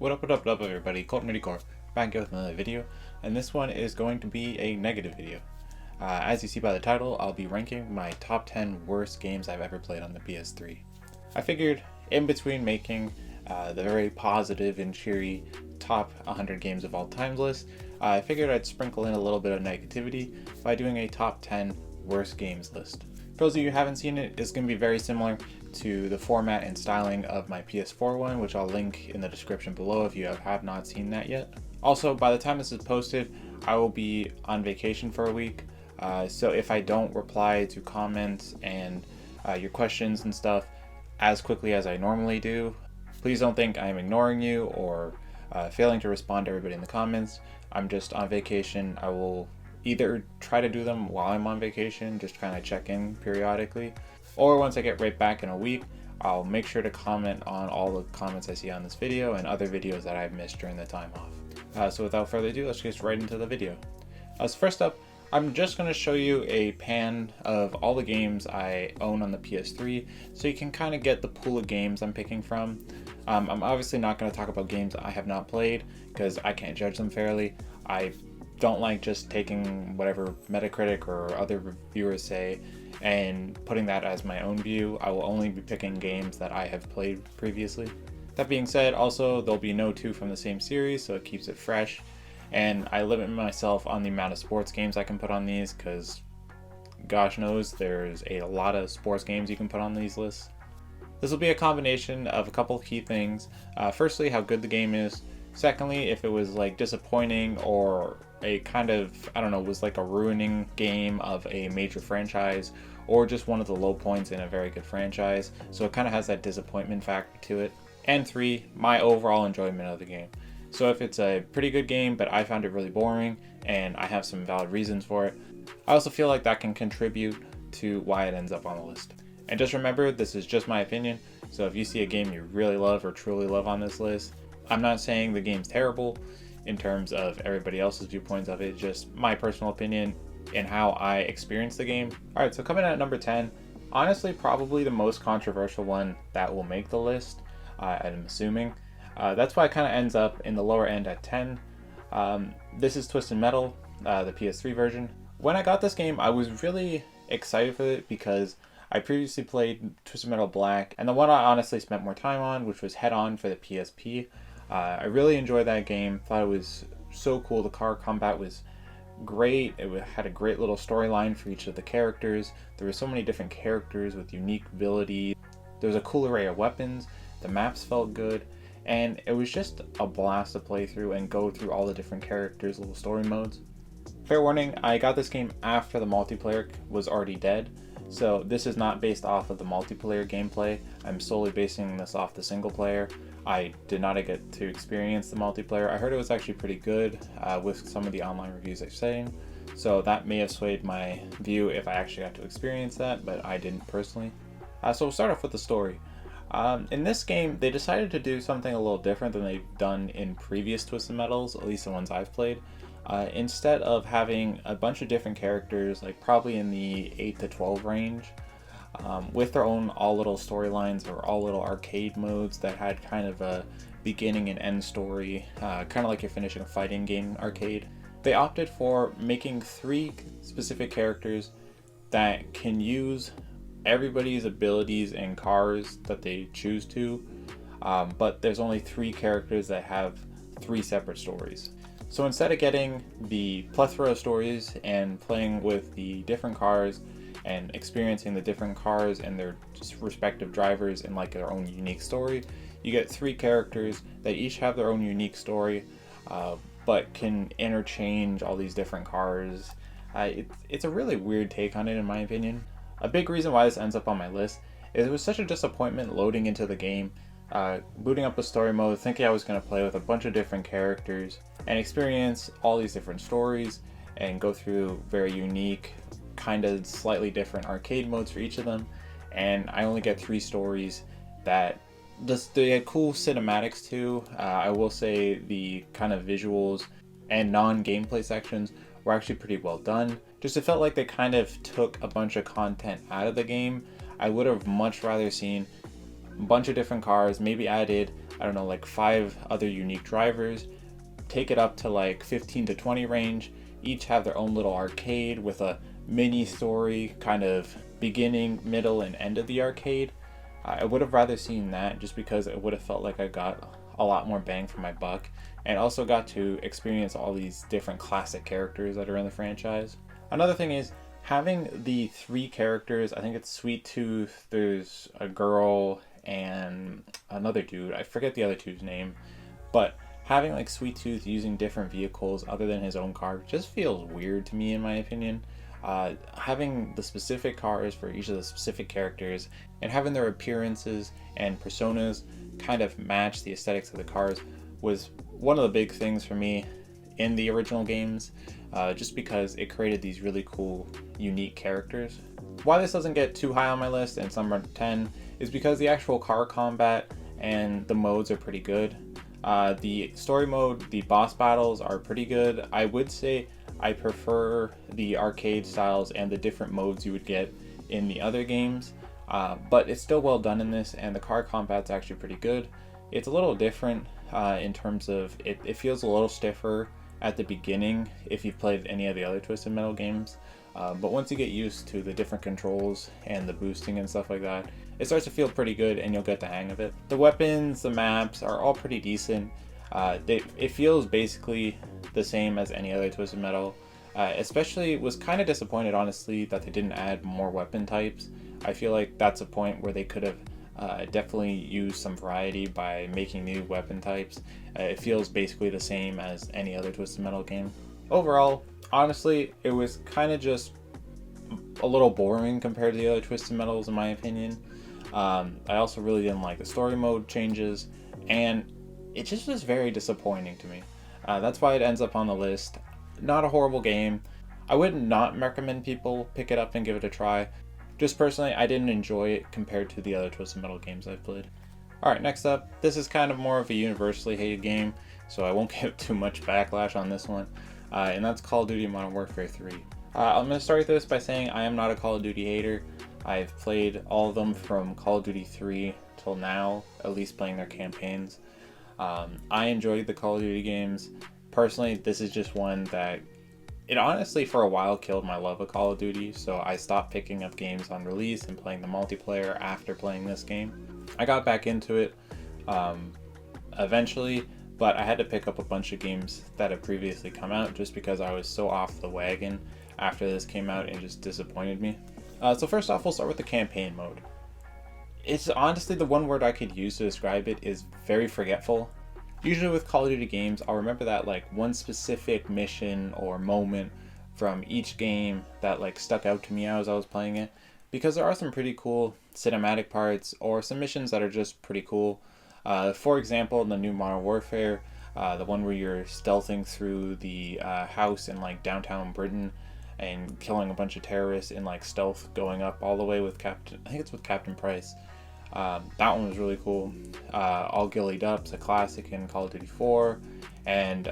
What up everybody, Venetica back with another video, and this one is going to be a negative video. As you see by the title, I'll be ranking my top 10 worst games I've ever played on the PS3. I figured in between making the very positive and cheery top 100 games of all time list, I figured I'd sprinkle in a little bit of negativity by doing a top 10 worst games list. For those of you who haven't seen it, it's going to be very similar to the format and styling of my PS4 one, which I'll link in the description below if you have not seen that yet. Also, by the time this is posted, I will be on vacation for a week, so if I don't reply to comments and your questions and stuff as quickly as I normally do, please don't think I'm ignoring you or failing to respond to everybody in the comments. I'm just on vacation. I will either try to do them while I'm on vacation, just kind of check in periodically, or once I get right back in a week, I'll make sure to comment on all the comments I see on this video and other videos that I've missed during the time off. So without further ado, let's get right into the video. So first up, I'm just going to show you a pan of all the games I own on the PS3, so you can kind of get the pool of games I'm picking from. I'm obviously not going to talk about games I have not played, because I can't judge them fairly. I don't like just taking whatever Metacritic or other reviewers say and putting that as my own view. I will only be picking games that I have played previously. That being said, also there'll be no two from the same series, so it keeps it fresh, and I limit myself on the amount of sports games I can put on these, because gosh knows there's a lot of sports games you can put on these lists. This will be a combination of a couple key things. Firstly, how good the game is. Secondly, if it was like disappointing or a kind of, I don't know, was like a ruining game of a major franchise, or just one of the low points in a very good franchise, so it kind of has that disappointment factor to it. And three, my overall enjoyment of the game. So if it's a pretty good game but I found it really boring and I have some valid reasons for it, I also feel like that can contribute to why it ends up on the list. And just remember, this is just my opinion, so if you see a game you really love or truly love on this list, I'm not saying the game's terrible in terms of everybody else's viewpoints of it, just my personal opinion and how I experienced the game. Alright, so coming in at number 10, honestly probably the most controversial one that will make the list, I'm assuming. That's why it kind of ends up in the lower end at 10. This is Twisted Metal, the PS3 version. When I got this game, I was really excited for it because I previously played Twisted Metal Black, and the one I honestly spent more time on, which was Head On for the PSP. I really enjoyed that game, thought it was so cool. The car combat was great, it had a great little storyline for each of the characters. There were so many different characters with unique abilities. There was a cool array of weapons, the maps felt good, and it was just a blast to play through and go through all the different characters' little story modes. Fair warning, I got this game after the multiplayer was already dead, so this is not based off of the multiplayer gameplay. I'm solely basing this off the single player. I did not get to experience the multiplayer. I heard it was actually pretty good with some of the online reviews I've seen, so that may have swayed my view if I actually got to experience that, but I didn't personally. So we'll start off with the story. In this game, they decided to do something a little different than they've done in previous Twisted Metals, at least the ones I've played. Instead of having a bunch of different characters, like probably in the 8 to 12 range, with their own all little storylines or all little arcade modes that had kind of a beginning and end story, kind of like you're finishing a fighting game arcade, they opted for making 3 specific characters that can use everybody's abilities and cars that they choose to, but there's only 3 characters that have 3 separate stories. So instead of getting the plethora of stories and playing with the different cars and experiencing the different cars and their respective drivers in like their own unique story, you get 3 characters that each have their own unique story, but can interchange all these different cars. It's a really weird take on it, in my opinion. A big reason why this ends up on my list is it was such a disappointment loading into the game, booting up a story mode, thinking I was going to play with a bunch of different characters and experience all these different stories and go through very unique, kind of slightly different arcade modes for each of them, and I only get 3 stories that they had cool cinematics too. I will say the kind of visuals and non-gameplay sections were actually pretty well done. Just it felt like they kind of took a bunch of content out of the game. I would have much rather seen a bunch of different cars, maybe added, I don't know, like 5 other unique drivers, take it up to like 15 to 20 range, each have their own little arcade with a mini story, kind of beginning, middle, and end of the arcade. I would have rather seen that, just because it would have felt like I got a lot more bang for my buck, and also got to experience all these different classic characters that are in the franchise. Another thing is having the 3 characters. I think it's Sweet Tooth, there's a girl, and another dude. I forget the other dude's name, but having like Sweet Tooth using different vehicles other than his own car just feels weird to me, in my opinion. Having the specific cars for each of the specific characters and having their appearances and personas kind of match the aesthetics of the cars was one of the big things for me in the original games, just because it created these really cool, unique characters. Why this doesn't get too high on my list and some are 10 is because the actual car combat and the modes are pretty good. The story mode, the boss battles are pretty good. I would say I prefer the arcade styles and the different modes you would get in the other games, but it's still well done in this, and the car combat's actually pretty good. It's a little different in terms of it feels a little stiffer at the beginning if you've played any of the other Twisted Metal games, but once you get used to the different controls and the boosting and stuff like that, it starts to feel pretty good and you'll get the hang of it. The weapons, the maps are all pretty decent. It feels basically the same as any other Twisted Metal. Especially was kind of disappointed, honestly, that they didn't add more weapon types. I feel like that's a point where they could have definitely used some variety by making new weapon types. It feels basically the same as any other Twisted Metal game. Overall, honestly, it was kind of just a little boring compared to the other Twisted Metals, in my opinion. I also really didn't like the story mode changes, and it just was very disappointing to me. That's why it ends up on the list. Not a horrible game. I would not recommend people pick it up and give it a try. Just personally, I didn't enjoy it compared to the other Twisted Metal games I've played. Alright, next up, this is kind of more of a universally hated game, so I won't give too much backlash on this one, and that's Call of Duty Modern Warfare 3. I'm going to start this by saying I am not a Call of Duty hater. I've played all of them from Call of Duty 3 till now, at least playing their campaigns. I enjoyed the Call of Duty games. Personally, this is just one that it honestly for a while killed my love of Call of Duty, so I stopped picking up games on release and playing the multiplayer after playing this game. I got back into it eventually, but I had to pick up a bunch of games that had previously come out just because I was so off the wagon after this came out and just disappointed me. So first off, we'll start with the campaign mode. It's honestly the one word I could use to describe it is very forgetful. Usually with Call of Duty games, I'll remember that like one specific mission or moment from each game that like stuck out to me as I was playing it, because there are some pretty cool cinematic parts or some missions that are just pretty cool. For example, in the new Modern Warfare, the one where you're stealthing through the house in like downtown Britain and killing a bunch of terrorists in like stealth, going up all the way with Captain Price. That one was really cool. All Gillied Up's a classic in Call of Duty 4, and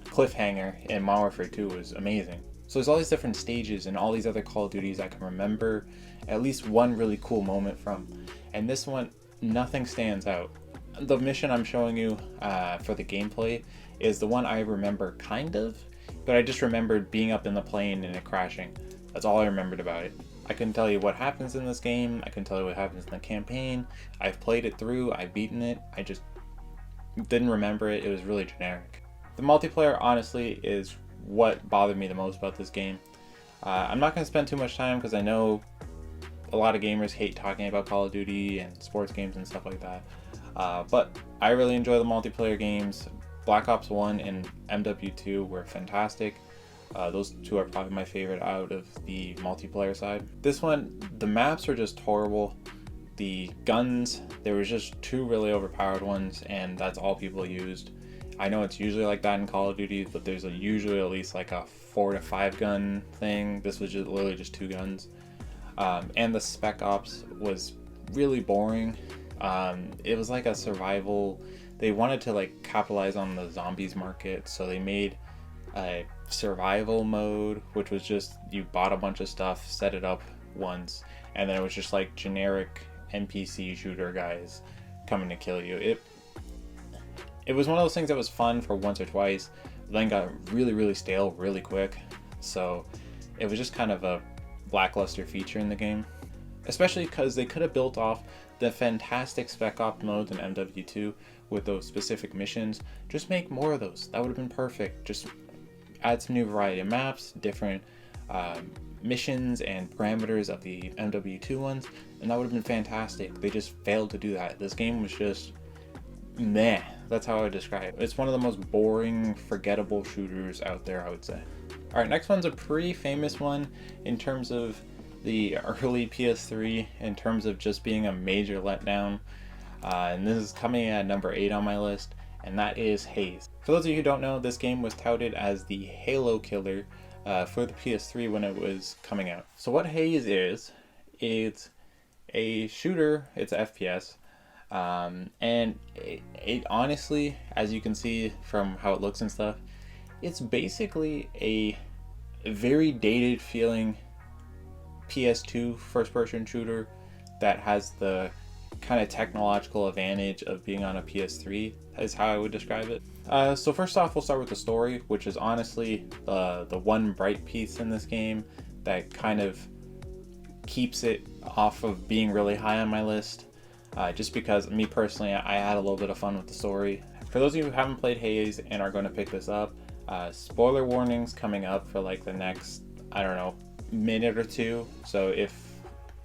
Cliffhanger in Modern Warfare 2 was amazing. So there's all these different stages and all these other Call of Duties I can remember at least one really cool moment from, and this one, nothing stands out. The mission I'm showing you for the gameplay is the one I remember kind of, but I just remembered being up in the plane and it crashing. That's all I remembered about it. I couldn't tell you what happens in this game. I couldn't tell you what happens in the campaign. I've played it through. I've beaten it. I just didn't remember it. It was really generic. The multiplayer, honestly, is what bothered me the most about this game. I'm not going to spend too much time because I know a lot of gamers hate talking about Call of Duty and sports games and stuff like that. But I really enjoy the multiplayer games. Black Ops 1 and MW2 were fantastic. Those two are probably my favorite out of the multiplayer side. This one, the maps are just horrible. The guns, there was just 2 really overpowered ones, and that's all people used. I know it's usually like that in Call of Duty, but there's usually at least like a 4 to 5 gun thing. This was just literally just 2 guns. And the Spec Ops was really boring. It was like a survival. They wanted to like capitalize on the zombies market, so they made a survival mode, which was just you bought a bunch of stuff, set it up once, and then it was just like generic NPC shooter guys coming to kill you. It was one of those things that was fun for once or twice, then got really stale really quick. So it was just kind of a lackluster feature in the game, especially because they could have built off the fantastic spec op modes in MW2 with those specific missions. Just make more of those. That would have been perfect. Just add some new variety of maps, different missions and parameters of the MW2 ones, and that would have been fantastic. They just failed to do that. This game was just meh. That's how I would describe it. It's one of the most boring, forgettable shooters out there, I would say. Alright, next one's a pretty famous one in terms of the early PS3, in terms of just being a major letdown. And this is coming at number 8 on my list, and that is Haze. For those of you who don't know, this game was touted as the Halo killer for the PS3 when it was coming out. So what Haze is, it's a shooter, it's a FPS, and it honestly, as you can see from how it looks and stuff, it's basically a very dated feeling PS2 first-person shooter that has the kind of technological advantage of being on a PS3, is how I would describe it. So first off, we'll start with the story, which is honestly the one bright piece in this game that kind of keeps it off of being really high on my list. Just because me personally, I had a little bit of fun with the story. For those of you who haven't played Haze and are going to pick this up, spoiler warnings coming up for like the next, I don't know, minute or two. So if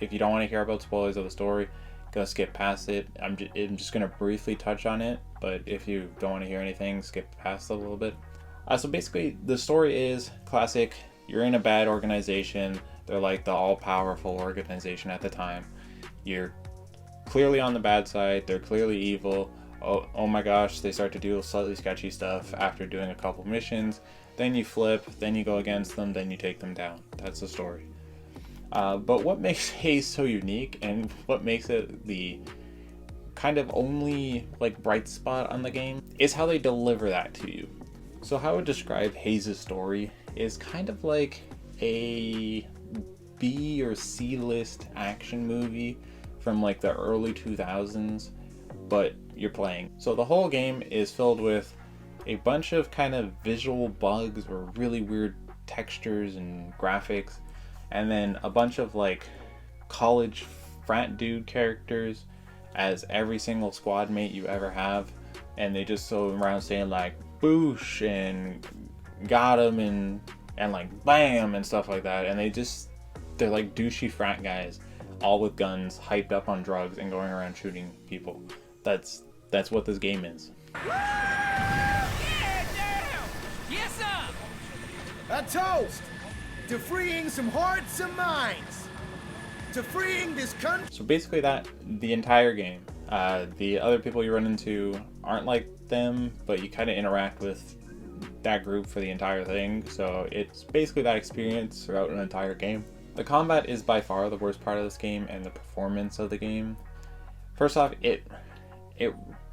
you don't want to hear about spoilers of the story, go skip past it. I'm just going to briefly touch on it, but if you don't want to hear anything, skip past it a little bit. So basically, the story is classic. You're in a bad organization. They're like the all-powerful organization at the time. You're clearly on the bad side. They're clearly evil. Oh my gosh, they start to do slightly sketchy stuff after doing a couple missions. Then you flip, then you go against them, then you take them down. That's the story. But what makes Haze so unique, and what makes it the kind of only like bright spot on the game, is how they deliver that to you. So how I would describe Haze's story is kind of like a B or C list action movie from like the early 2000s, but you're playing. So the whole game is filled with a bunch of kind of visual bugs or really weird textures and graphics, and then a bunch of like college frat dude characters as every single squad mate you ever have, and they just go around saying like boosh and got him and like bam and stuff like that, and they're like douchey frat guys, all with guns, hyped up on drugs, and going around shooting people. That's what this game is. Yeah, damn! Yes, sir! A toast to freeing some hearts and minds, to freeing this country. So basically the entire game, the other people you run into aren't like them, but you kind of interact with that group for the entire thing. So it's basically that experience throughout an entire game. The combat is by far the worst part of this game, and the performance of the game. First off, it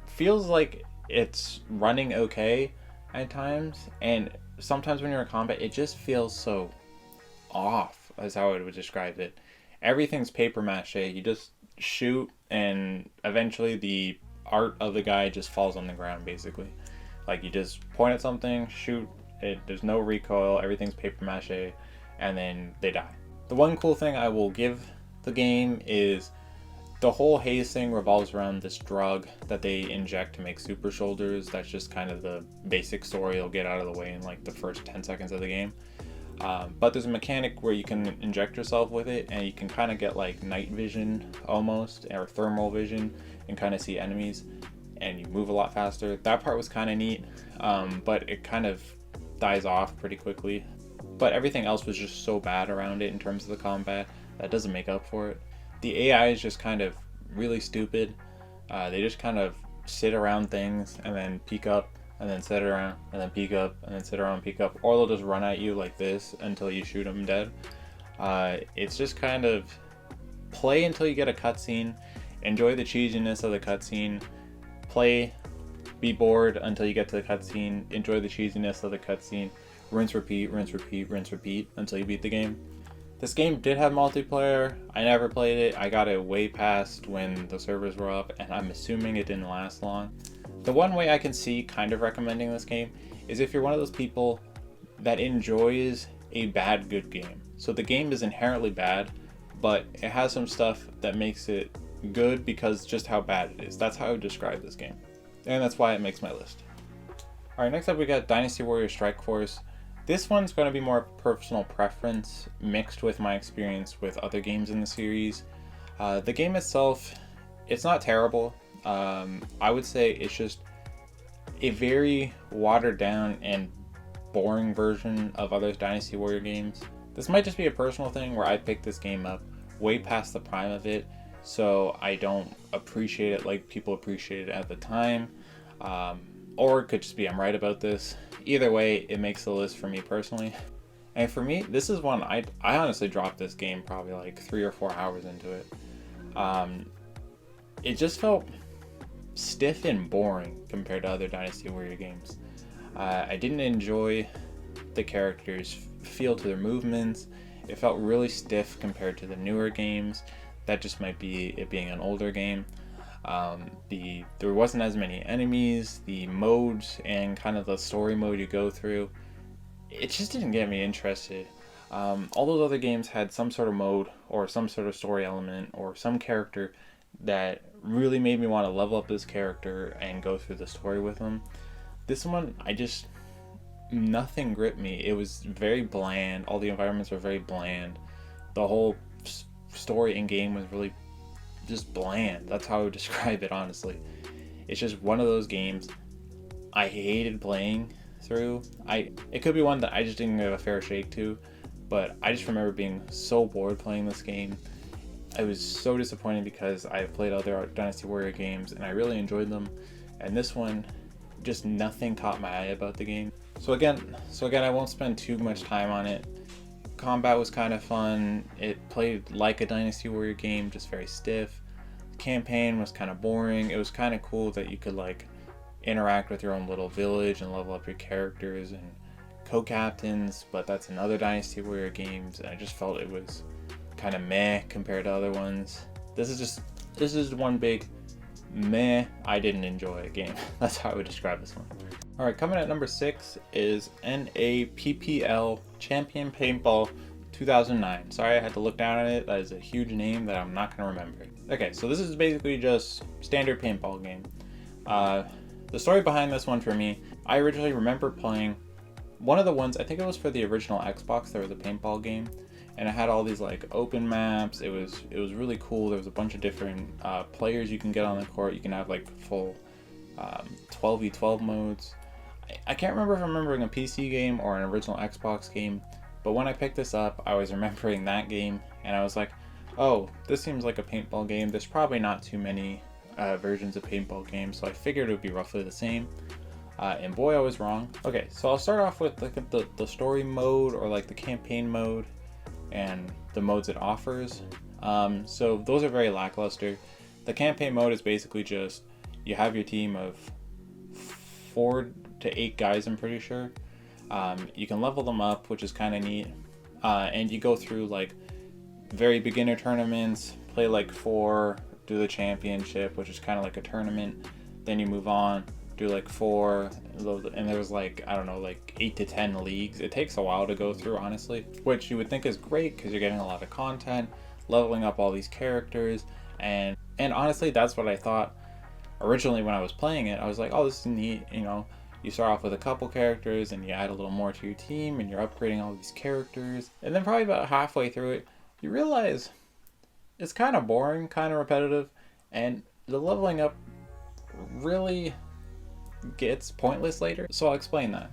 feels like it's running okay at times, and sometimes when you're in combat, it just feels so off, is how I would describe it. Everything's paper mache. You just shoot, and eventually the art of the guy just falls on the ground, basically. Like, you just point at something, shoot it, there's no recoil, everything's paper mache, and then they die. The one cool thing I will give the game is the whole Haze thing revolves around this drug that they inject to make super shoulders. That's just kind of the basic story you'll get out of the way in like the first 10 seconds of the game. But there's a mechanic where you can inject yourself with it, and you can kind of get like night vision almost, or thermal vision, and kind of see enemies, and you move a lot faster. That part was kind of neat, but it kind of dies off pretty quickly. But everything else was just so bad around it in terms of the combat that doesn't make up for it. The AI is just kind of really stupid. They just kind of sit around things and then peek up and then sit around and then peek up and then sit around and peek up, or they'll just run at you like this until you shoot them dead. It's just kind of play until you get a cutscene, enjoy the cheesiness of the cutscene, play, be bored until you get to the cutscene, enjoy the cheesiness of the cutscene, rinse, repeat, rinse, repeat, rinse, repeat until you beat the game. This game did have multiplayer. I never played it. I got it way past when the servers were up, and I'm assuming it didn't last long. The one way I can see kind of recommending this game is if you're one of those people that enjoys a bad good game. So the game is inherently bad, but it has some stuff that makes it good because just how bad it is. That's how I would describe this game. And that's why it makes my list. Alright, next up we got Dynasty Warrior Strikeforce. This one's going to be more personal preference mixed with my experience with other games in the series. The game itself, it's not terrible. I would say it's just a very watered down and boring version of other Dynasty Warrior games. This might just be a personal thing where I picked this game up way past the prime of it, so I don't appreciate it like people appreciated it at the time. Or it could just be I'm right about this. Either way, it makes the list for me personally. And for me, this is one I honestly dropped this game probably like 3 or 4 hours into it. It just felt stiff and boring compared to other Dynasty Warrior games. I didn't enjoy the characters' feel to their movements. It felt really stiff compared to the newer games. That just might be it being an older game. There wasn't as many enemies, the modes and kind of the story mode you go through, it just didn't get me interested. All those other games had some sort of mode or some sort of story element or some character that really made me want to level up this character and go through the story with them. This one, nothing gripped me. It was very bland. All the environments were very bland. The whole story in game was really just bland. That's how I would describe it, honestly. It's just one of those games I hated playing through. It could be one that I just didn't give a fair shake to, but I just remember being so bored playing this game. I was so disappointed because I've played other Dynasty Warrior games and I really enjoyed them, and this one, just nothing caught my eye about the game. So again, I won't spend too much time on it. Combat was kind of fun. It played like a Dynasty Warrior game, just very stiff. The campaign was kind of boring. It was kind of cool that you could like interact with your own little village and level up your characters and co-captains, but that's in other Dynasty Warrior games, and I just felt it was kind of meh compared to other ones. This is one big meh. I didn't enjoy a game. That's how I would describe this one. Alright, coming at number 6 is NAPPL Champion Paintball 2009. Sorry, I had to look down at it. That is a huge name that I'm not going to remember. Okay, so this is basically just standard paintball game. The story behind this one for me, I originally remember playing one of the ones, I think it was for the original Xbox, there was a paintball game, and it had all these like open maps. It was really cool. There was a bunch of different players you can get on the court. You can have like full 12v12 modes. I can't remember if I'm remembering a PC game or an original Xbox game, but when I picked this up, I was remembering that game, and I was like, oh, this seems like a paintball game. There's probably not too many versions of paintball games, so I figured it would be roughly the same. And boy, I was wrong. Okay, so I'll start off with like the story mode or like the campaign mode and the modes it offers. So those are very lackluster. The campaign mode is basically just you have your team of 4 to 8 guys, I'm pretty sure. You can level them up, which is kind of neat. And you go through like very beginner tournaments, play like 4, do the championship, which is kind of like a tournament. Then you move on, do like 4, and there's like, I don't know, like 8 to 10 leagues. It takes a while to go through, honestly, which you would think is great because you're getting a lot of content, leveling up all these characters, and honestly, that's what I thought originally when I was playing it. I was like, oh, this is neat, you know. You start off with a couple characters and you add a little more to your team and you're upgrading all these characters. And then probably about halfway through it, you realize it's kind of boring, kind of repetitive, and the leveling up really gets pointless later. So I'll explain that.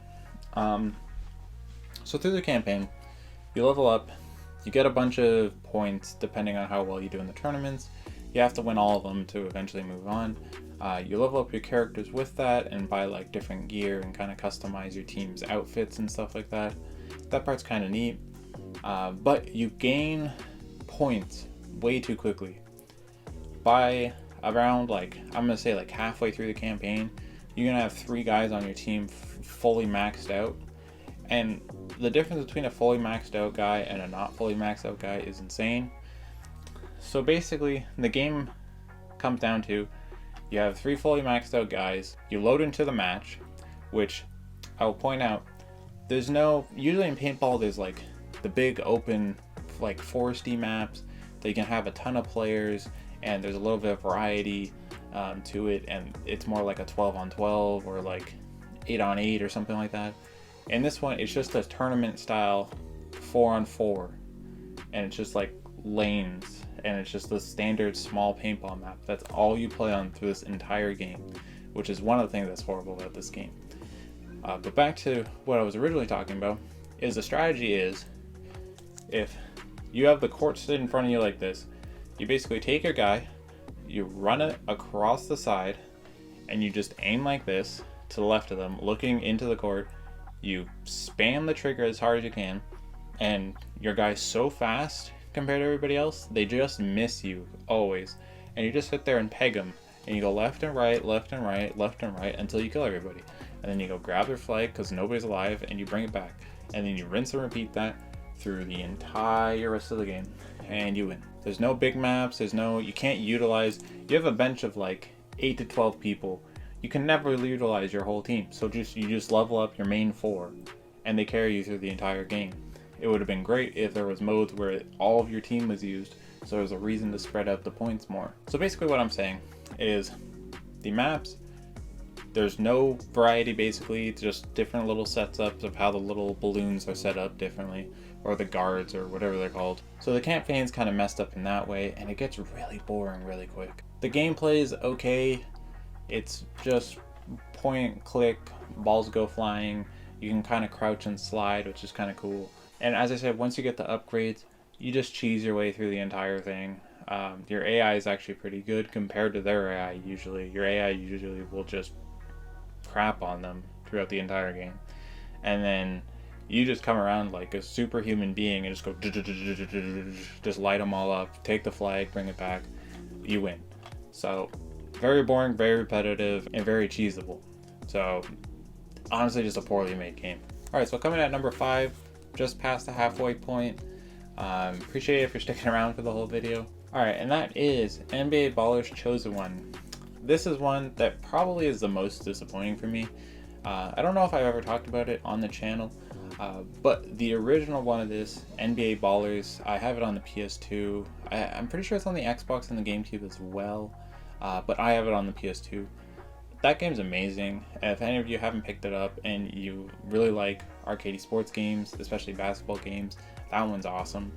So through the campaign, you level up, you get a bunch of points depending on how well you do in the tournaments. You have to win all of them to eventually move on. You level up your characters with that and buy like different gear and kind of customize your team's outfits and stuff like that. That part's kind of neat. But you gain points way too quickly. By around like, I'm gonna say like halfway through the campaign, you're gonna have 3 guys on your team fully maxed out, And the difference between a fully maxed out guy and a not fully maxed out guy is insane. So basically, the game comes down to, you have 3 fully maxed out guys, you load into the match, which I will point out, there's no, usually in paintball there's like the big open like foresty maps that you can have a ton of players, and there's a little bit of variety to it, and it's more like a 12 on 12 or like 8 on 8 or something like that. In this one, it's just a tournament style 4 on 4, and it's just like lanes, and it's just the standard small paintball map. That's all you play on through this entire game, which is one of the things that's horrible about this game. But back to what I was originally talking about, is the strategy is, if you have the court sit in front of you like this, you basically take your guy, you run it across the side, and you just aim like this to the left of them, looking into the court. You spam the trigger as hard as you can, and your guy's so fast compared to everybody else, they just miss you always. And you just sit there and peg them, and you go left and right, left and right, left and right until you kill everybody. And then you go grab their flag because nobody's alive, and you bring it back. And then you rinse and repeat that through the entire rest of the game, and you win. There's no big maps, you can't utilize, you have a bench of like 8 to 12 people. You can never utilize your whole team, so you just level up your main 4, and they carry you through the entire game. It would have been great if there was modes where all of your team was used, so there's a reason to spread out the points more. So basically what I'm saying is, the maps, there's no variety basically, it's just different little setups of how the little balloons are set up differently, or the guards, or whatever they're called. So the campaign's kind of messed up in that way, and it gets really boring really quick. The gameplay is okay. It's just point, click, balls go flying. You can kind of crouch and slide, which is kind of cool. And as I said, once you get the upgrades, you just cheese your way through the entire thing. Your AI is actually pretty good compared to their AI usually. Your AI usually will just crap on them throughout the entire game. And then you just come around like a superhuman being and just go just light them all up, take the flag, bring it back, you win. So very boring, very repetitive, and very cheesable. So honestly, just a poorly made game. Alright, so coming at number 5, just past the halfway point. Appreciate it if you're sticking around for the whole video. Alright, and that is NBA Baller's Chosen One. This is one that probably is the most disappointing for me. I don't know if I've ever talked about it on the channel, but the original one of this, NBA Ballers, I have it on the PS2. I'm pretty sure it's on the Xbox and the GameCube as well, but I have it on the PS2. That game's amazing. If any of you haven't picked it up and you really like arcade sports games, especially basketball games, that one's awesome.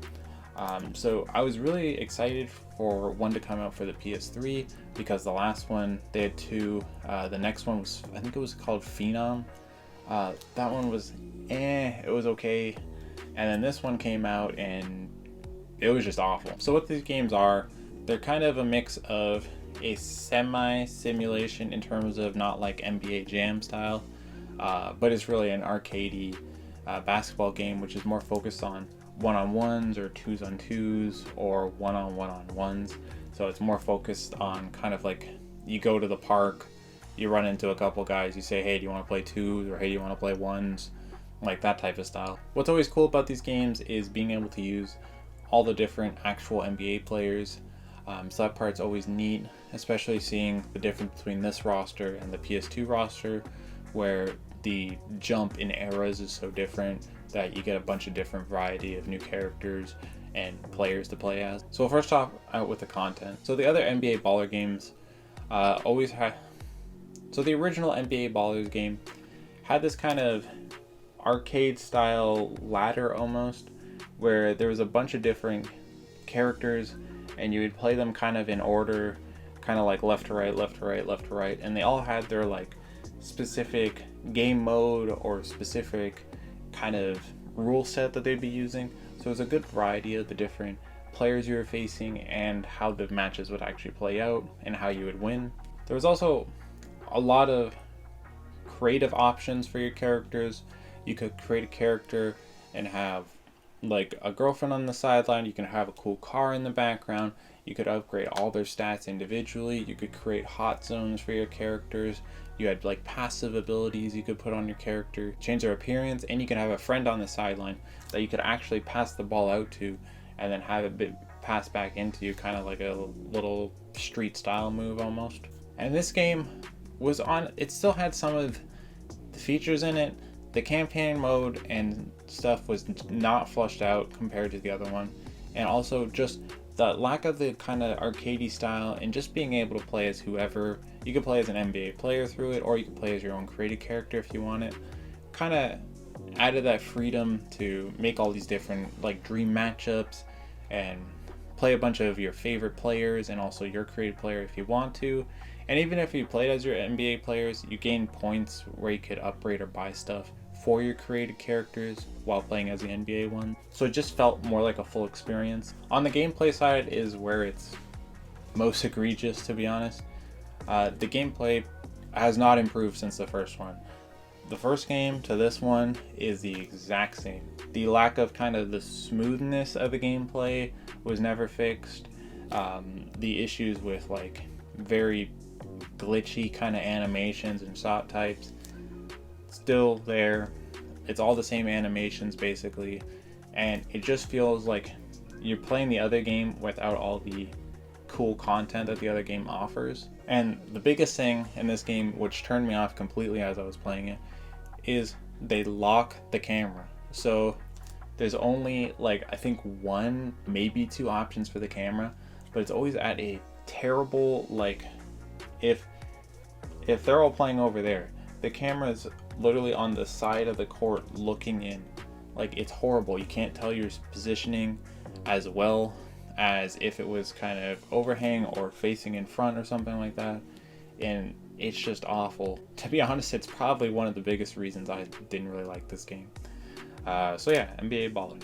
So I was really excited for one to come out for the PS3 because the last one, they had 2. The next one was, I think it was called Phenom. That one was it was okay. And then this one came out and it was just awful. So what these games are, they're kind of a mix of a semi-simulation in terms of not like NBA Jam style, but it's really an arcadey basketball game, which is more focused on one-on-ones or twos-on-twos or one-on-one-on-ones. So it's more focused on kind of like, you go to the park, you run into a couple guys, you say, hey, do you want to play twos, or hey, do you want to play ones, like that type of style. What's always cool about these games is being able to use all the different actual NBA players. So that part's always neat, especially seeing the difference between this roster and the PS2 roster, where the jump in eras is so different that you get a bunch of different variety of new characters and players to play as. So we'll first off out with the content. So the other NBA Baller games always had... So the original NBA Ballers game had this kind of arcade style ladder almost, where there was a bunch of different characters and you would play them kind of in order, kind of like left to right, left to right, left to right, and they all had their like specific game mode or specific kind of rule set that they'd be using. So it was a good variety of the different players you were facing and how the matches would actually play out and how you would win. There was also a lot of creative options for your characters. You could create a character and have like a girlfriend on the sideline. You can have a cool car in the background. You could upgrade all their stats individually. You could create hot zones for your characters. You had like passive abilities you could put on your character, change their appearance, and you could have a friend on the sideline that you could actually pass the ball out to and then have it pass back into you, kind of like a little street style move almost. And this game was on, it still had some of the features in it. The campaign mode and stuff was not flushed out compared to the other one. And also just the lack of the kind of arcadey style and just being able to play as whoever. You could play as an NBA player through it, or you could play as your own created character if you want it. Kind of added that freedom to make all these different like dream matchups and play a bunch of your favorite players and also your created player if you want to. And even if you played as your NBA players, you gain points where you could upgrade or buy stuff for your created characters while playing as the NBA one. So it just felt more like a full experience. On the gameplay side is where it's most egregious, to be honest. The gameplay has not improved since the first one. The first game to this one is the exact same. The lack of kind of the smoothness of the gameplay was never fixed. The issues with like very glitchy kind of animations and shot types still there. It's all the same animations basically, and it just feels like you're playing the other game without all the cool content that the other game offers. And the biggest thing in this game, which turned me off completely as I was playing it, is they lock the camera. So there's only like I think one, maybe two options for the camera, but it's always at a terrible, like if they're all playing over there, the camera's literally on the side of the court looking in. Like, it's horrible. You can't tell your positioning as well as if it was kind of overhang or facing in front or something like that. And it's just awful. To be honest, it's probably one of the biggest reasons I didn't really like this game. So yeah, NBA Ballers.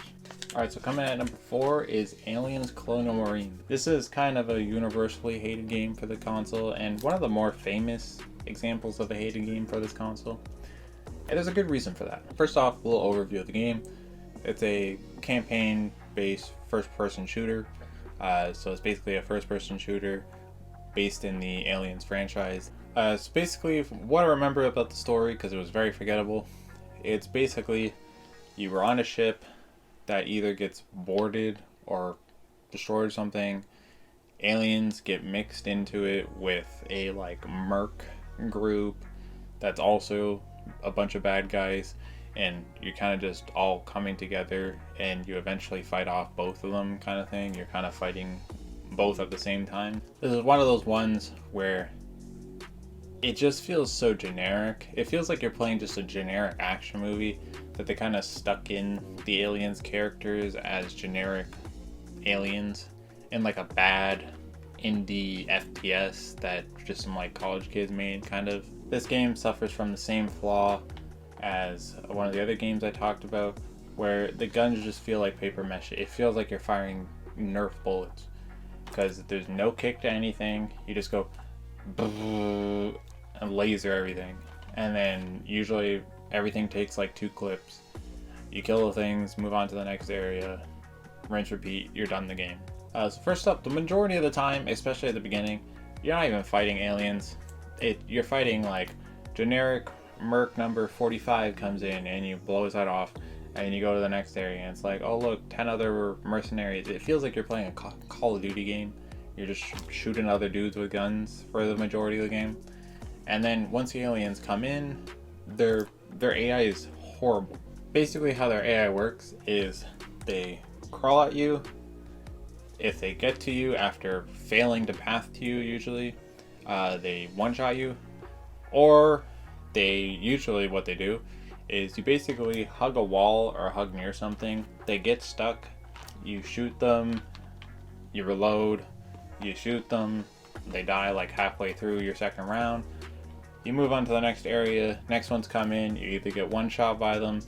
Alright, so coming at number 4 is Aliens Colonial Marine. This is kind of a universally hated game for the console, and one of the more famous examples of a hated game for this console. And there's a good reason for that. First off, a little overview of the game. It's a campaign-based first-person shooter. So it's basically a first-person shooter based in the Aliens franchise. So basically, what I remember about the story, because it was very forgettable, it's basically you were on a ship that either gets boarded or destroyed or something. Aliens get mixed into it with a like merc group that's also a bunch of bad guys, and you're kind of just all coming together and you eventually fight off both of them, kind of thing. You're kind of fighting both at the same time. This is one of those ones where it just feels so generic. It feels like you're playing just a generic action movie that they kind of stuck in the aliens characters as generic aliens in like a bad indie FPS that just some like college kids made, kind of. This game suffers from the same flaw as one of the other games I talked about, where the guns just feel like paper mache. It feels like you're firing Nerf bullets because there's no kick to anything. You just go and laser everything, and then usually everything takes like 2 clips. You kill the things, move on to the next area, rinse, repeat, you're done the game. So first up, the majority of the time, especially at the beginning, you're not even fighting aliens. You're fighting like generic merc number 45 comes in and you blow his head off, and you go to the next area and it's like, oh look, 10 other mercenaries. It feels like you're playing a Call of Duty game. You're just shooting other dudes with guns for the majority of the game. And then once the aliens come in, their AI is horrible. Basically how their AI works is they crawl at you. If they get to you after failing to path to you, usually, they one-shot you. Or they usually, what they do is you basically hug a wall or hug near something. They get stuck. You shoot them. You reload. You shoot them. They die like halfway through your second round. You move on to the next area. Next ones come in. You either get one shot by them,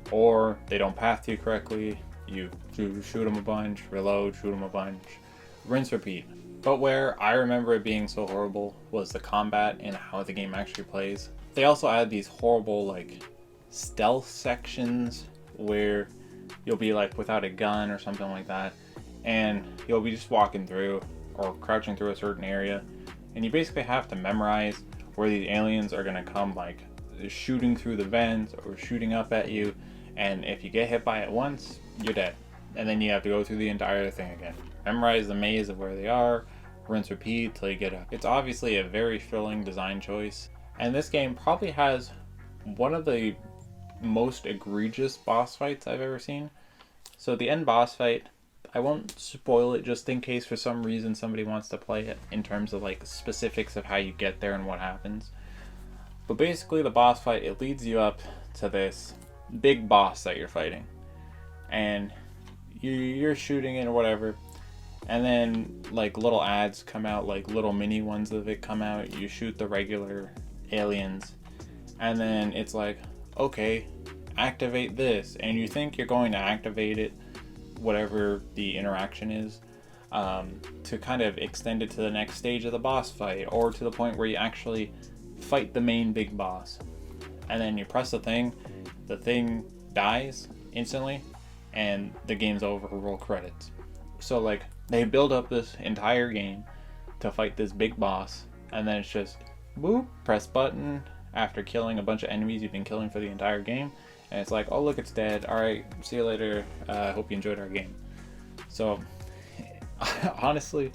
or they don't path to you correctly. You shoot them a bunch, reload, shoot them a bunch, rinse, repeat. But where I remember it being so horrible was the combat and how the game actually plays. They also add these horrible like stealth sections where you'll be like without a gun or something like that, and you'll be just walking through or crouching through a certain area, and you basically have to memorize where these aliens are gonna come, like shooting through the vents or shooting up at you, and if you get hit by it once, you're dead, and then you have to go through the entire thing again. Memorize the maze of where they are, rinse repeat till you get up. It's obviously a very thrilling design choice, and this game probably has one of the most egregious boss fights I've ever seen. So the end boss fight, I won't spoil it just in case for some reason somebody wants to play it in terms of like specifics of how you get there and what happens. But basically the boss fight, it leads you up to this big boss that you're fighting, and you're shooting it or whatever, and then like little ads come out, like little mini ones of it come out. You shoot the regular aliens, and then it's like, okay, activate this, and you think you're going to activate it, whatever the interaction is, to kind of extend it to the next stage of the boss fight, or to the point where you actually fight the main big boss. And then you press the thing dies instantly, and the game's over, roll credits. So like, they build up this entire game to fight this big boss, and then it's just boop, press button after killing a bunch of enemies you've been killing for the entire game, and it's like, oh look, it's dead, alright, see you later, hope you enjoyed our game. So honestly,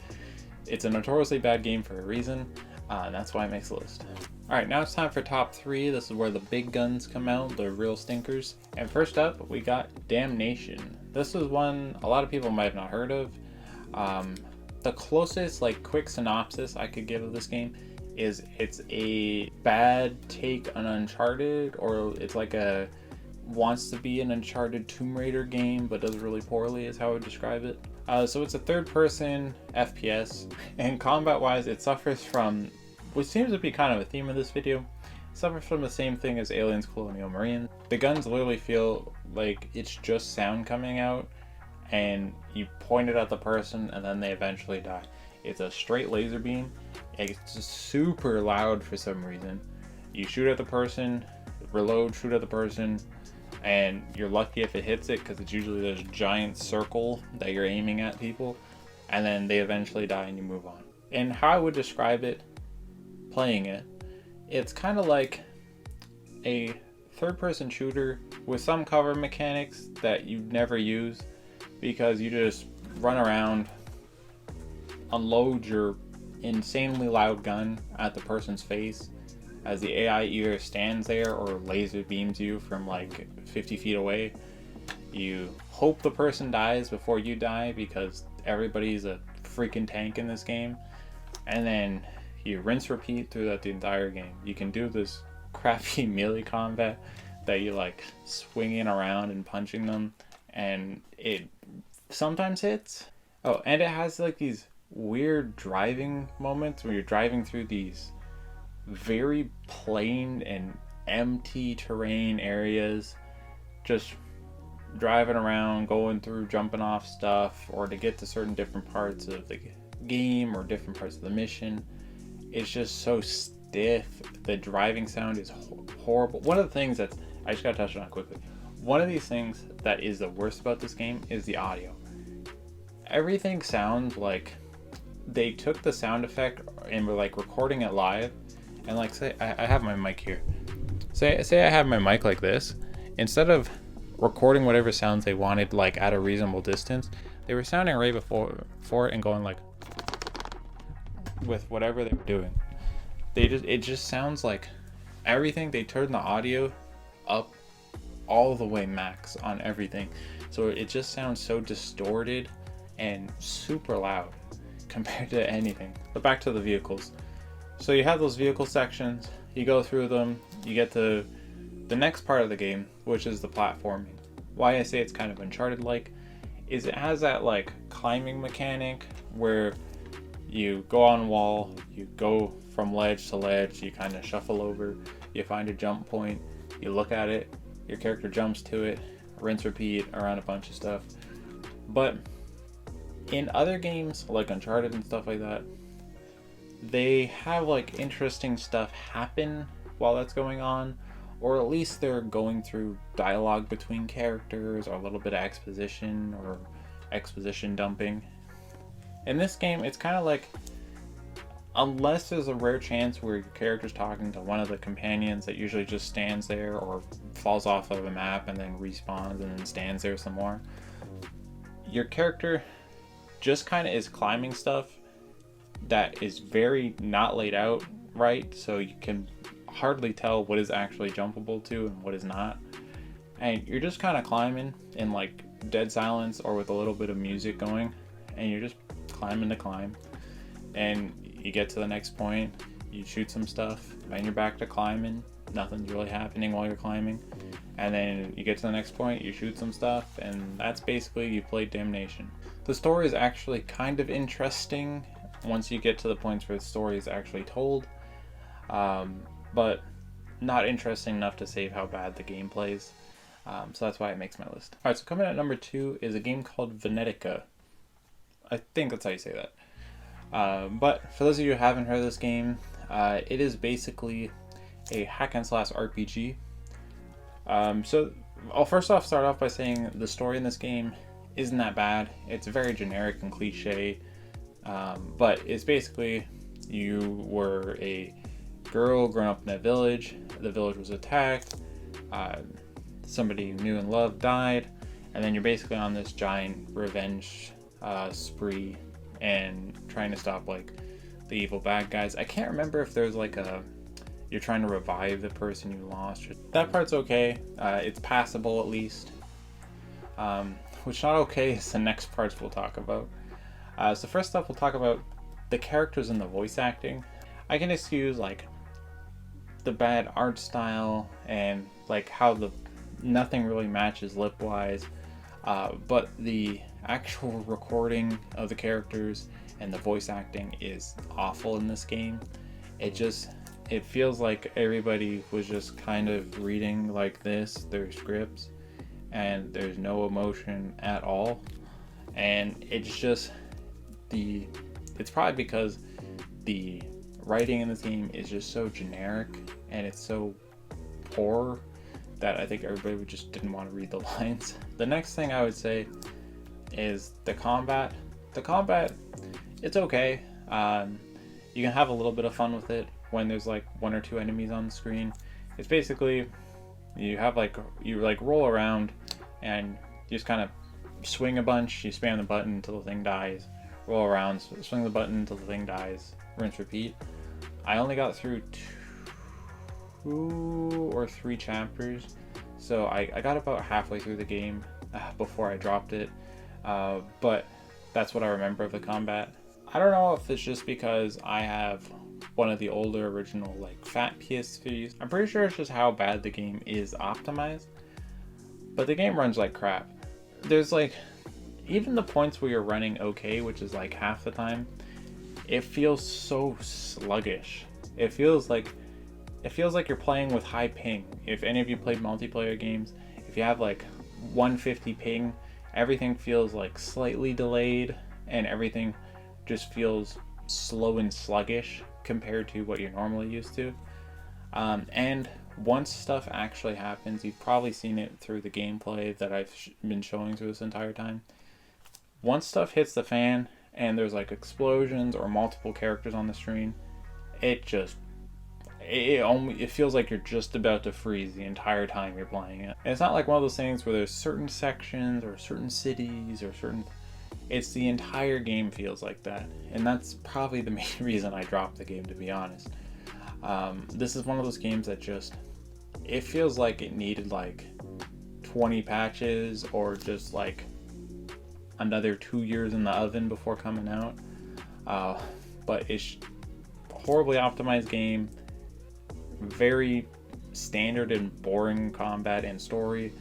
it's a notoriously bad game for a reason, and that's why it makes the list. Alright, now it's time for top 3. This is where the big guns come out, the real stinkers. And first up, we got Damnation. This is one a lot of people might have not heard of. The closest like quick synopsis I could give of this game is it's a bad take on Uncharted, or it's like a wants to be an Uncharted Tomb Raider game but does really poorly, is how I would describe it. So it's a third-person FPS, and combat-wise it suffers from, which seems to be kind of a theme of this video, suffers from the same thing as Aliens Colonial Marine. The guns literally feel like it's just sound coming out, and you point it at the person and then they eventually die. It's a straight laser beam. It's just super loud for some reason. You shoot at the person, reload, shoot at the person, and you're lucky if it hits it, because it's usually this giant circle that you're aiming at people, and then they eventually die and you move on. And how I would describe it, playing it, it's kind of like a third-person shooter with some cover mechanics that you never use, because you just run around, unload your insanely loud gun at the person's face as the AI either stands there or laser beams you from like 50 feet away. You hope the person dies before you die, because everybody's a freaking tank in this game, and then you rinse repeat throughout the entire game. You can do this crappy melee combat that you like swinging around and punching them, and it sometimes hits. Oh, and it has like these weird driving moments where you're driving through these very plain and empty terrain areas, just driving around, going through, jumping off stuff, or to get to certain different parts of the game or different parts of the mission. It's just so stiff. The driving sound is horrible. One of the things that I just gotta touch on quickly, one of these things that is the worst about this game is the audio. Everything sounds like they took the sound effect and were like recording it live, and like, say I have my mic here, say I have my mic like this, instead of recording whatever sounds they wanted like at a reasonable distance, they were sounding right before it and going like with whatever they were doing. It just sounds like everything. They turned the audio up all the way max on everything, so it just sounds so distorted and super loud compared to anything. But back to the vehicles. So you have those vehicle sections, you go through them, you get to the next part of the game, which is the platforming. Why I say it's kind of Uncharted-like is it has that like climbing mechanic where you go on wall, you go from ledge to ledge, you kind of shuffle over, you find a jump point, you look at it, your character jumps to it, rinse repeat around a bunch of stuff. But in other games like Uncharted and stuff like that, they have like interesting stuff happen while that's going on, or at least they're going through dialogue between characters, or a little bit of exposition or exposition dumping. In this game, it's kind of like, unless there's a rare chance where your character's talking to one of the companions that usually just stands there or falls off of a map and then respawns and then stands there some more, your character just kind of is climbing stuff that is very not laid out right, so you can hardly tell what is actually jumpable to and what is not. And you're just kind of climbing in like dead silence or with a little bit of music going, and you're just climbing to climb. And you get to the next point, you shoot some stuff, and you're back to climbing. Nothing's really happening while you're climbing. And then you get to the next point, you shoot some stuff, and that's basically you played Damnation. The story is actually kind of interesting once you get to the points where the story is actually told, but not interesting enough to save how bad the game plays. So that's why it makes my list. Alright, so coming at number 2 is a game called Venetica. I think that's how you say that. But for those of you who haven't heard of this game, it is basically a hack and slash RPG. So I'll first off start off by saying the story in this game isn't that bad. It's very generic and cliche, but it's basically you were a girl growing up in a village. The village was attacked. Somebody you knew and loved died, and then you're basically on this giant revenge spree and trying to stop like the evil bad guys. I can't remember if there's like you're trying to revive the person you lost. That part's okay. It's passable at least. Which not okay is the next parts we'll talk about. So first up, we'll talk about the characters and the voice acting. I can excuse like the bad art style and like how nothing really matches lip wise, but the actual recording of the characters and the voice acting is awful in this game. It feels like everybody was just kind of reading like this, their scripts, and there's no emotion at all. And it's just it's probably because the writing in this game is just so generic and it's so poor that I think everybody just didn't want to read the lines. The next thing I would say is the combat. The combat, it's okay. You can have a little bit of fun with it when there's like 1 or 2 enemies on the screen. It's basically you roll around and you just kind of swing a bunch, you spam the button until the thing dies, roll around, swing the button until the thing dies, rinse, repeat. I only got through 2 or 3 chapters, so I got about halfway through the game before I dropped it, but that's what I remember of the combat. I don't know if it's just because I have one of the older original like fat PS3s. I'm pretty sure it's just how bad the game is optimized, but the game runs like crap. There's like, even the points where you're running okay, which is like half the time, it feels so sluggish. It feels like you're playing with high ping. If any of you played multiplayer games, if you have like 150 ping, everything feels like slightly delayed and everything just feels slow and sluggish compared to what you're normally used to. And once stuff actually happens, you've probably seen it through the gameplay that I've been showing through this entire time. Once stuff hits the fan and there's like explosions or multiple characters on the screen, it feels like you're just about to freeze the entire time you're playing it. And it's not like one of those things where there's certain sections or certain cities or it's the entire game feels like that. And that's probably the main reason I dropped the game, to be honest. This is one of those games that it feels like it needed like 20 patches or just like another 2 years in the oven before coming out. But it's horribly optimized game, very standard and boring combat and story.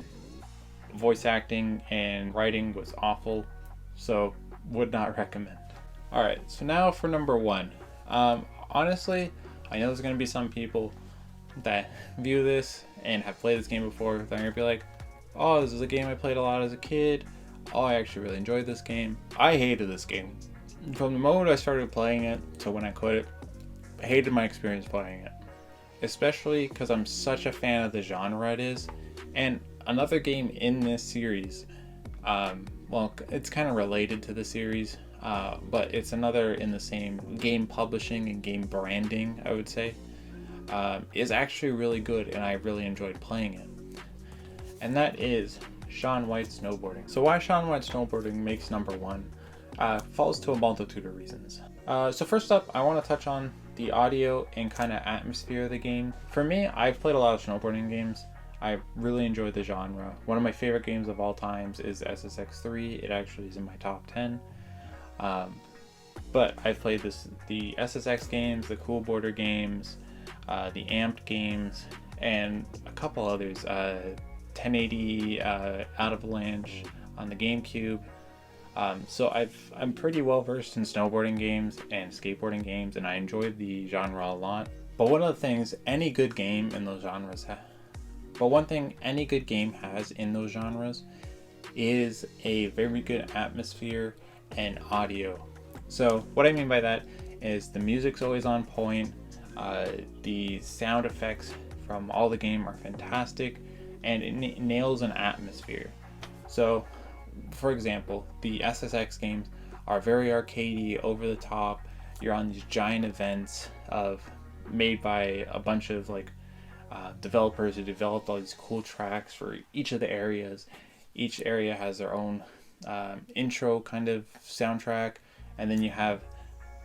Voice acting and writing was awful, so would not recommend. Alright, so now for number 1. Honestly, I know there's going to be some people that view this and have played this game before. They're going to be like, oh, this is a game I played a lot as a kid. Oh, I actually really enjoyed this game. I hated this game. From the moment I started playing it to when I quit it, I hated my experience playing it. especially because I'm such a fan of the genre it is. And another game in this series, well, it's kind of related to the series, but it's another in the same game publishing and game branding, I would say, is actually really good, and I really enjoyed playing it. And that is Shaun White Snowboarding. So why Shaun White Snowboarding makes number one falls to a multitude of reasons. So first up, I want to touch on the audio and kind of atmosphere of the game. For me, I've played a lot of snowboarding games. I really enjoy the genre. One of my favorite games of all times is SSX3. It actually is in my top 10. But I've played the SSX games, the Cool Border games, the Amped games, and a couple others. 1080 Avalanche on the GameCube. So I'm pretty well versed in snowboarding games and skateboarding games, and I enjoy the genre a lot. But one of the things any good game in those genres one thing any good game has in those genres is a very good atmosphere and audio. So what I mean by that is the music's always on point, the sound effects from all the game are fantastic, and it nails an atmosphere. So for example, the SSX games are very arcadey, over the top. You're on these giant events made by a bunch of developers who developed all these cool tracks for each of the areas. Each area has their own intro kind of soundtrack, and then you have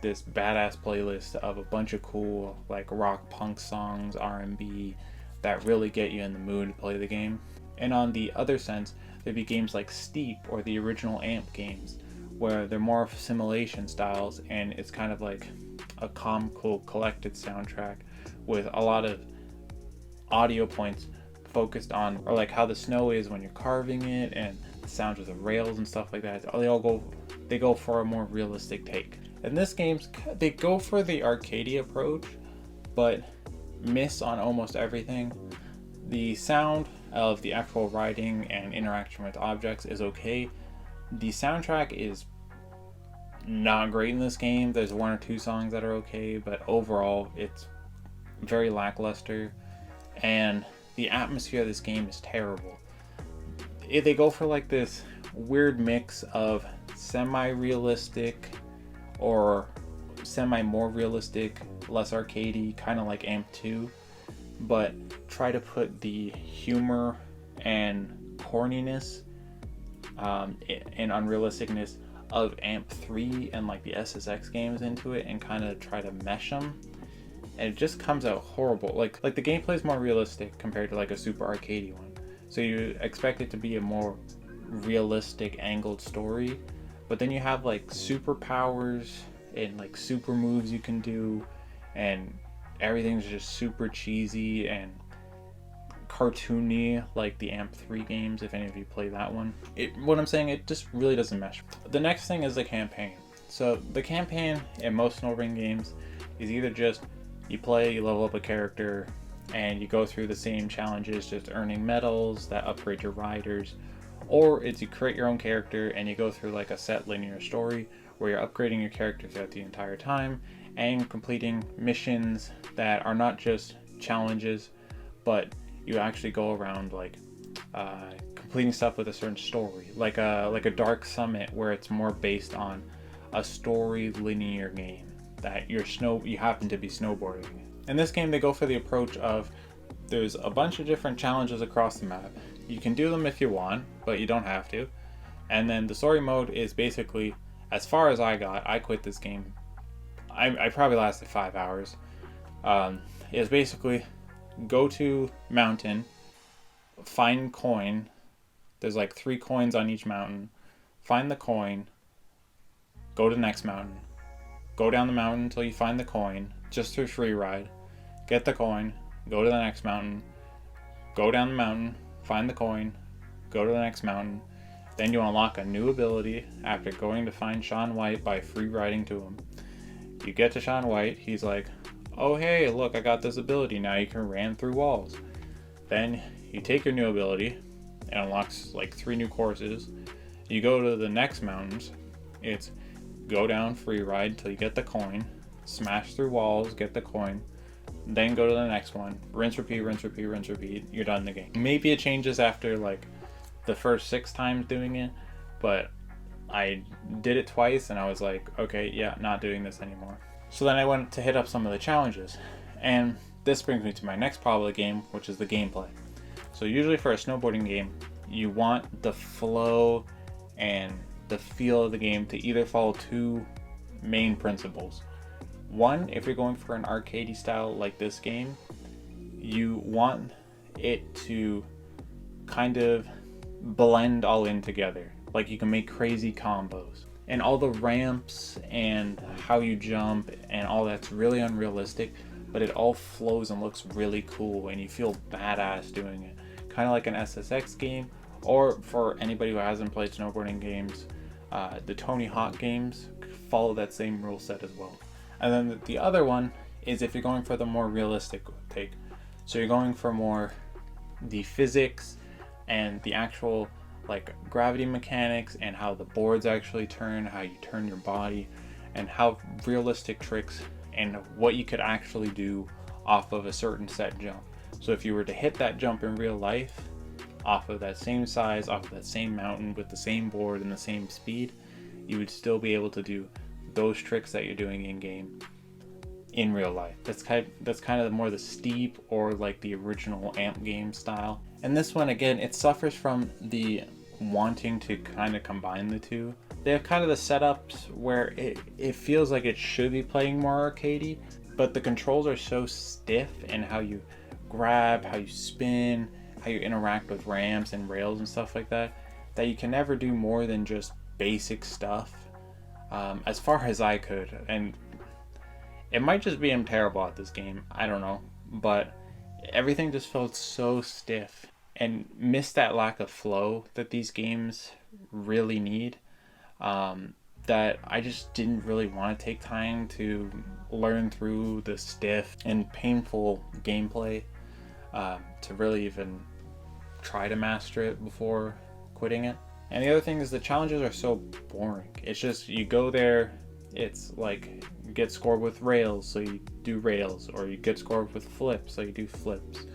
this badass playlist of a bunch of cool rock punk songs, R&B that really get you in the mood to play the game. And on the other sense, there'd be games like Steep or the original Amp games, where they're more simulation styles, and it's kind of like a calm, cool, collected soundtrack with a lot of audio points focused on, or how the snow is when you're carving it, and the sounds of the rails and stuff like that. They go for a more realistic take. In this game, they go for the arcadey approach, but miss on almost everything. The sound of the actual riding and interaction with objects is okay. The soundtrack is not great in this game. There's one or two songs that are okay, but overall it's very lackluster, and the atmosphere of this game is terrible. They go for this weird mix of semi-realistic or semi-more realistic, less arcadey, kind of like Amp 2, but try to put the humor and corniness and unrealisticness of Amp 3 and the SSX games into it, and kind of try to mesh them, and it just comes out horrible. The gameplay is more realistic compared to a super arcadey one, so you expect it to be a more realistic angled story, but then you have superpowers and super moves you can do, and everything's just super cheesy and cartoony like the Amp 3 games, if any of you play that one. What I'm saying, it just really doesn't mesh. The next thing is the campaign. So the campaign in most snowboarding games is either just you play, you level up a character, and you go through the same challenges, just earning medals that upgrade your riders, or it's you create your own character and you go through a set linear story where you're upgrading your character throughout the entire time and completing missions that are not just challenges, but you actually go around completing stuff with a certain story, like a Dark Summit, where it's more based on a story linear game that you happen to be snowboarding. In this game, they go for the approach of there's a bunch of different challenges across the map. You can do them if you want, but you don't have to. And then the story mode is basically, as far as I quit this game. I probably lasted 5 hours. Is basically go to mountain, find coin. There's 3 coins on each mountain. Find the coin, go to the next mountain, go down the mountain until you find the coin, just through free ride, get the coin, go to the next mountain, go down the mountain, find the coin, go to the next mountain. Then you unlock a new ability after going to find Shaun White by free riding to him. You get to Shaun White, he's like, oh hey, look, I got this ability, now you can ram through walls. Then you take your new ability, it unlocks 3 new courses. You go to the next mountains, it's go down free ride till you get the coin, smash through walls, get the coin, then go to the next one, rinse, repeat, rinse, repeat, rinse, repeat, you're done the game. Maybe it changes after like the first 6 times doing it, but I did it twice and I was like, okay, yeah, not doing this anymore. So then I went to hit up some of the challenges, and this brings me to my next problem of the game, which is the gameplay. So usually for a snowboarding game, you want the flow and the feel of the game to either follow 2 main principles. One, if you're going for an arcadey style like this game, you want it to kind of blend all in together. Like you can make crazy combos. And all the ramps and how you jump and all that's really unrealistic, but it all flows and looks really cool and you feel badass doing it. Kind of like an SSX game, or for anybody who hasn't played snowboarding games, the Tony Hawk games follow that same rule set as well. And then the other one is if you're going for the more realistic take. So you're going for more the physics and the actual like gravity mechanics and how the boards actually turn, how you turn your body, and how realistic tricks and what you could actually do off of a certain set jump. So if you were to hit that jump in real life off of that same size, off of that same mountain with the same board and the same speed, you would still be able to do those tricks that you're doing in game in real life. That's kind of more the steep or like the original Amp game style. And this one, again, it suffers from the wanting to kind of combine the two. They have kind of the setups where it feels like it should be playing more arcadey, but the controls are so stiff, and how you grab, how you spin, how you interact with ramps and rails and stuff like that, that you can never do more than just basic stuff, as far as I could. And it might just be I'm terrible at this game, I don't know, but everything just felt so stiff and missed that lack of flow that these games really need, that I just didn't really want to take time to learn through the stiff and painful gameplay to really even try to master it before quitting it. And the other thing is the challenges are so boring. It's just you go there, it's like you get scored with rails, so you do rails, or you get scored with flips, so you do flips,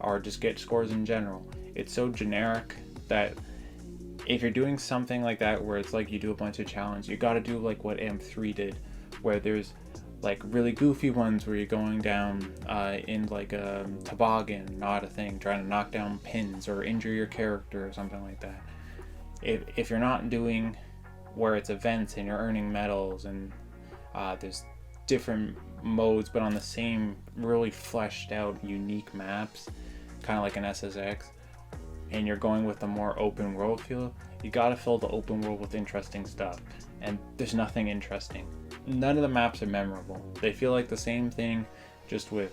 or just get scores in general. It's so generic that if you're doing something like that where it's like you do a bunch of challenges, you got to do like what AMP3 did, where there's like really goofy ones where you're going down in like a toboggan, not a thing, trying to knock down pins or injure your character or something like that. If you're not doing where it's events and you're earning medals and there's different modes but on the same really fleshed out unique maps, kind of like an SSX, and you're going with a more open world feel, you gotta fill the open world with interesting stuff, and there's nothing interesting. None of the maps are memorable. They feel like the same thing, just with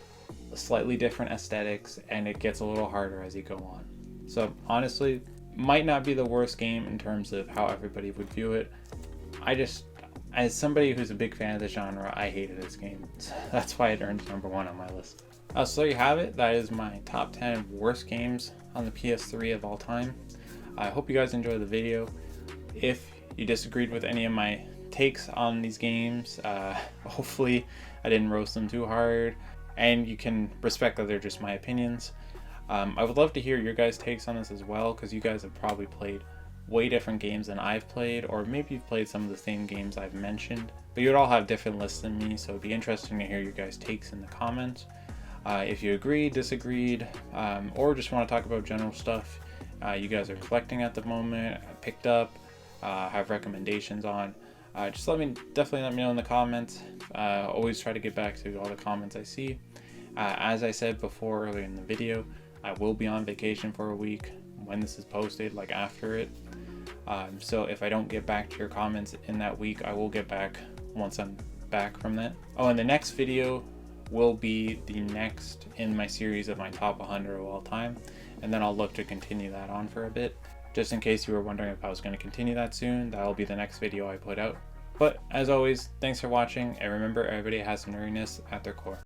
slightly different aesthetics, and it gets a little harder as you go on. So honestly, might not be the worst game in terms of how everybody would view it. I just, as somebody who's a big fan of the genre, I hated this game. That's why it earned number 1 on my list. So there you have it. That is my top 10 worst games on the PS3 of all time. I hope you guys enjoyed the video. If you disagreed with any of my takes on these games, hopefully I didn't roast them too hard, and you can respect that they're just my opinions. I would love to hear your guys' takes on this as well, because you guys have probably played way different games than I've played, or maybe you've played some of the same games I've mentioned, but you'd all have different lists than me, so it'd be interesting to hear your guys' takes in the comments. If you agreed, disagreed, or just want to talk about general stuff you guys are collecting at the moment, picked up, have recommendations on, just definitely let me know in the comments. Always try to get back to all the comments I see. As I said before earlier in the video, I will be on vacation for a week when this is posted, like after it. So if I don't get back to your comments in that week, I will get back once I'm back from that. Oh, and the next video will be the next in my series of my top 100 of all time, and then I'll look to continue that on for a bit. Just in case you were wondering if I was going to continue that soon, that will be the next video I put out. But as always, thanks for watching, and remember, everybody has some nerdiness at their core.